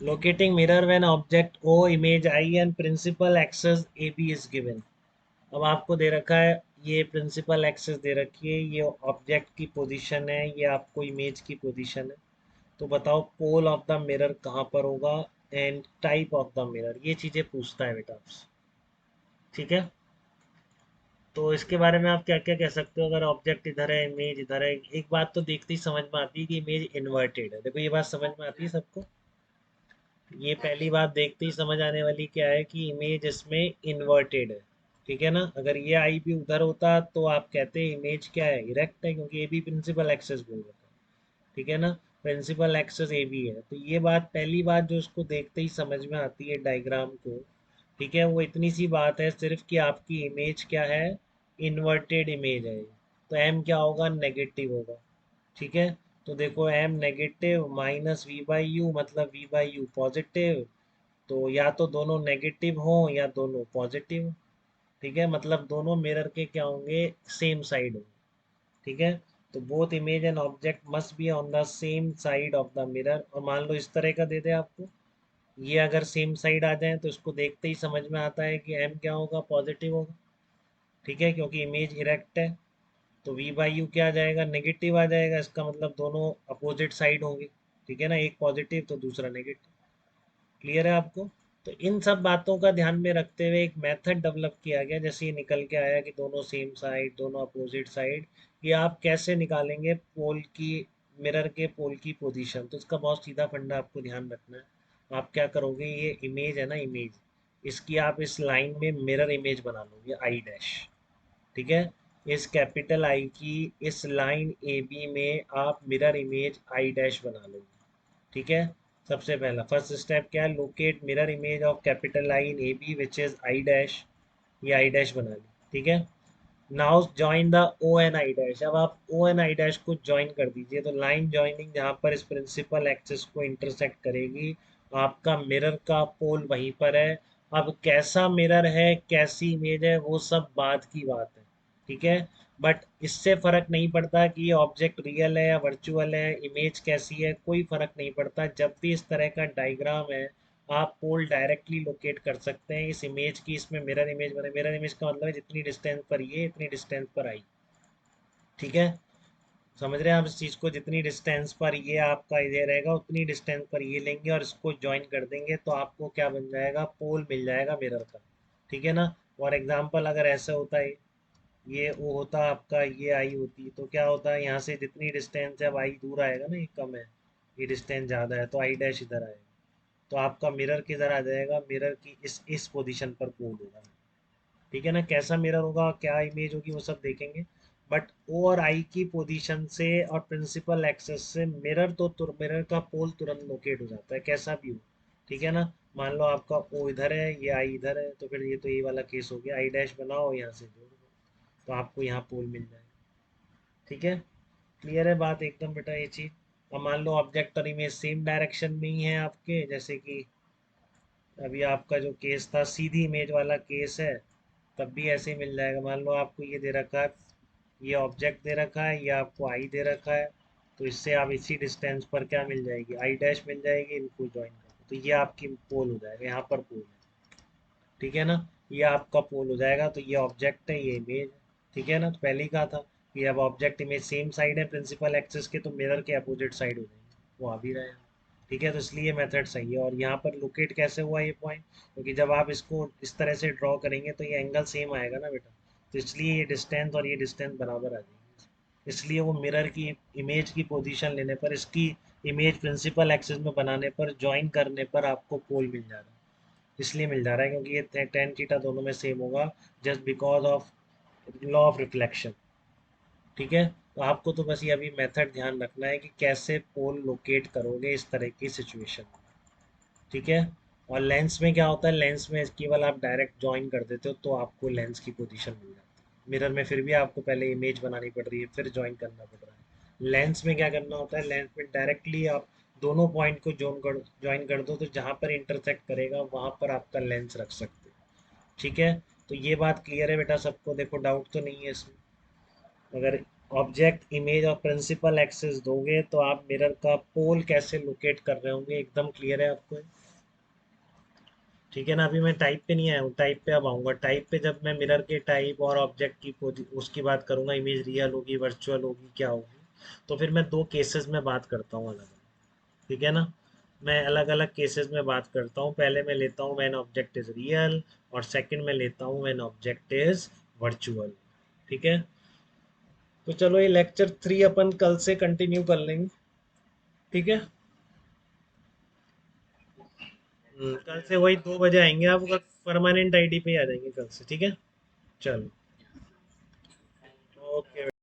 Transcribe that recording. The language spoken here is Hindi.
Locating mirror when object O image I and principal axis A B is given. अब आपको दे रखा है, ये प्रिंसिपल एक्सेस दे रखी है, ये ऑब्जेक्ट की पोजीशन है, ये आपको इमेज की पोजीशन है। तो बताओ पोल ऑफ द मिरर कहाँ पर होगा and type of the mirror, ये चीज़ें पूछता है बेटा आपसे। ठीक है, तो इसके बारे में आप क्या क्या कह सकते हो? अगर ऑब्जेक्ट इधर है, इमेज इधर है, एक बात तो देखते ही समझ में आती है कि इमेज इन्वर्टेड है। देखो ये बात समझ में आती है सबको। ये पहली बात देखते ही समझ आने वाली क्या है कि इमेज इसमें इन्वर्टेड है। ठीक है ना, अगर ये आई भी उधर होता तो आप कहते इमेज क्या है, इरेक्ट है, क्योंकि ए बी प्रिंसिपल एक्सेस बोल रहा था। ठीक है ना, प्रिंसिपल एक्सेस ए बी है। तो ये बात पहली बात जो उसको देखते ही समझ में आती है डायग्राम को। ठीक है, वो इतनी सी बात है सिर्फ कि आपकी इमेज क्या है, इन्वर्टेड इमेज है। तो एम क्या होगा, नेगेटिव होगा। ठीक है, तो देखो M negative minus V by U, मतलब वी बाई यू पॉजिटिव। तो या तो दोनों नेगेटिव हो या दोनों पॉजिटिव। ठीक है, मतलब दोनों मिरर के क्या होंगे, सेम साइड होंगे। ठीक है, तो both image and object must be on the same side of the mirror. और मान लो इस तरह का दे दे आपको, ये अगर सेम साइड आ जाए तो इसको देखते ही समझ में आता है कि एम क्या होगा, पॉजिटिव होगा। ठीक है, क्योंकि इमेज इरेक्ट है। तो वी बाई यू क्या आ जाएगा, नेगेटिव आ जाएगा। इसका मतलब दोनों अपोजिट साइड होंगे। ठीक है ना, एक पॉजिटिव तो दूसरा नेगेटिव। क्लियर है आपको? तो इन सब बातों का ध्यान में रखते हुए एक मेथड डेवलप किया गया, जैसे ये निकल के आया कि दोनों सेम साइड, दोनों अपोजिट साइड। ये आप कैसे निकालेंगे पोल की, मिरर के पोल की पोजीशन? तो इसका बहुत सीधा फंडा आपको ध्यान रखना है। आप क्या करोगे, ये इमेज है ना, इमेज, इसकी आप इस लाइन में मिरर इमेज बना लोगे आई डैश। ठीक है, इस कैपिटल आई की इस लाइन ए बी में आप मिरर इमेज आई डैश बना लोगे। ठीक है, सबसे पहला फर्स्ट स्टेप क्या है, locate mirror image of capital I in A B which is I dash. ये आई डैश बना ली। ठीक है, now join the O N I dash. अब आप ओ एन आई डैश को ज्वाइन कर दीजिए। तो लाइन ज्वाइनिंग जहाँ पर इस प्रिंसिपल एक्सिस को इंटरसेक्ट करेगी, आपका मिरर का पोल वहीं पर है। अब कैसा मिरर है, कैसी इमेज है, वो सब बाद की बात है। ठीक है, बट इससे फर्क नहीं पड़ता कि ये ऑब्जेक्ट रियल है या वर्चुअल है, इमेज कैसी है, कोई फर्क नहीं पड़ता। जब भी इस तरह का डायग्राम है, आप पोल डायरेक्टली लोकेट कर सकते हैं इस इमेज की। इसमें मिरर इमेज बने, मिरर इमेज का मतलब है जितनी डिस्टेंस पर ये, इतनी डिस्टेंस पर आई। ठीक है, समझ रहे हैं आप इस चीज़ को? जितनी डिस्टेंस पर ये आपका ये रहेगा, उतनी डिस्टेंस पर ये लेंगे और इसको ज्वाइन कर देंगे, तो आपको क्या बन जाएगा, पोल मिल जाएगा मिरर का। ठीक है ना, फॉर एग्जाम्पल अगर ऐसा होता है, ये वो होता आपका, ये आई होती तो क्या होता है, यहाँ से जितनी डिस्टेंस है, अब आई दूर आएगा ना, ये कम है, ये डिस्टेंस ज़्यादा है, तो आई डैश इधर आएगा। तो आपका मिरर किधर आ जाएगा, मिरर की इस पोजीशन पर पोल होगा। ठीक है ना, कैसा मिरर होगा, क्या इमेज होगी, वो सब देखेंगे। बट ओ और आई की पोजीशन से और प्रिंसिपल एक्सेस से मिरर तो मिरर का पोल तुरंत लोकेट हो जाता है, कैसा भी हो। ठीक है ना, मान लो आपका ओ इधर है, ये आई इधर है, तो फिर ये तो ये वाला केस हो गया, आई डैश बनाओ, यहाँ से जोड़ दो, तो आपको यहाँ पोल मिल जाएगा। ठीक है, क्लियर है बात एकदम बेटा ये चीज़? अब मान लो ऑब्जेक्ट और इमेज सेम डायरेक्शन में ही है आपके, जैसे कि अभी आपका जो केस था सीधी इमेज वाला केस है, तब भी ऐसे ही मिल जाएगा। मान लो आपको ये दे रखा है, ये ऑब्जेक्ट दे रखा है, ये आपको आई दे रखा है, तो इससे आप इसी डिस्टेंस पर क्या मिल जाएगी, आई डैश मिल जाएगी, इनको ज्वाइन कर, तो ये आपकी पोल हो जाएगा, यहाँ पर पोल है। ठीक है ना, ये आपका पोल हो जाएगा। तो ये ऑब्जेक्ट है, ये इमेज है। ठीक है ना, तो पहले ही कहा था कि अब ऑब्जेक्ट इमेज सेम साइड है प्रिंसिपल एक्सिस के, तो मिरर के अपोजिट साइड हो जाएंगे, वो आ भी रहे हैं। ठीक है, तो इसलिए मेथड सही है। और यहाँ पर लोकेट कैसे हुआ ये पॉइंट, क्योंकि जब आप इसको इस तरह से ड्रॉ करेंगे तो ये एंगल सेम आएगा ना बेटा, तो इसलिए ये डिस्टेंस और ये डिस्टेंस बराबर आ जाएगी। इसलिए वो मिरर की इमेज की पोजीशन लेने पर, इसकी इमेज प्रिंसिपल एक्सिस में बनाने पर, ज्वाइन करने पर आपको पोल मिल जा रहा है। इसलिए मिल जा रहा है क्योंकि ये टेन थीटा दोनों में सेम होगा, just because of law of reflection. ठीक है, तो आपको तो बस ये अभी मेथड ध्यान रखना है कि कैसे पोल लोकेट करोगे इस तरह की सिचुएशन में। ठीक है, और लेंस में क्या होता है, लेंस में केवल आप डायरेक्ट ज्वाइन कर देते हो तो आपको लेंस की पोजीशन मिल जाती है। मिरर में फिर भी आपको पहले इमेज बनानी पड़ रही है, फिर ज्वाइन करना पड़ रहा है। लेंस में क्या करना होता है, लेंस में डायरेक्टली आप दोनों पॉइंट को ज्वाइन कर दो, तो जहाँ पर इंटरसेक्ट करेगा वहाँ पर आपका लेंस रख सकते हो। ठीक है, तो ये बात क्लियर है बेटा सबको? देखो डाउट तो नहीं है इसमें? अगर ऑब्जेक्ट इमेज और प्रिंसिपल एक्सेस दोगे तो आप मिरर का पोल कैसे लोकेट कर रहे होंगे, एकदम क्लियर है आपको? ठीक है ना? अभी मैं टाइप पे नहीं आया हूँ, टाइप पे अब आऊँगा। टाइप पे जब मैं मिरर के टाइप और ऑब्जेक्ट की उसकी बात करूंगा, इमेज रियल होगी वर्चुअल होगी क्या होगी, तो फिर मैं दो केसेस में बात करता हूँ अलग अलग। ठीक है ना? मैं अलग अलग केसेस में बात करता हूँ। पहले मैं लेता हूँ व्हेन ऑब्जेक्ट इज रियल, और सेकंड में लेता हूँ व्हेन ऑब्जेक्ट इज वर्चुअल। ठीक है? तो चलो ये लेक्चर 3 अपन कल से कंटिन्यू कर लेंगे। ठीक है? कल से वही 2 बजे आएंगे, आप परमानेंट आईडी पे ही आ जाएंगे कल से। ठीक है? चलो। ओके।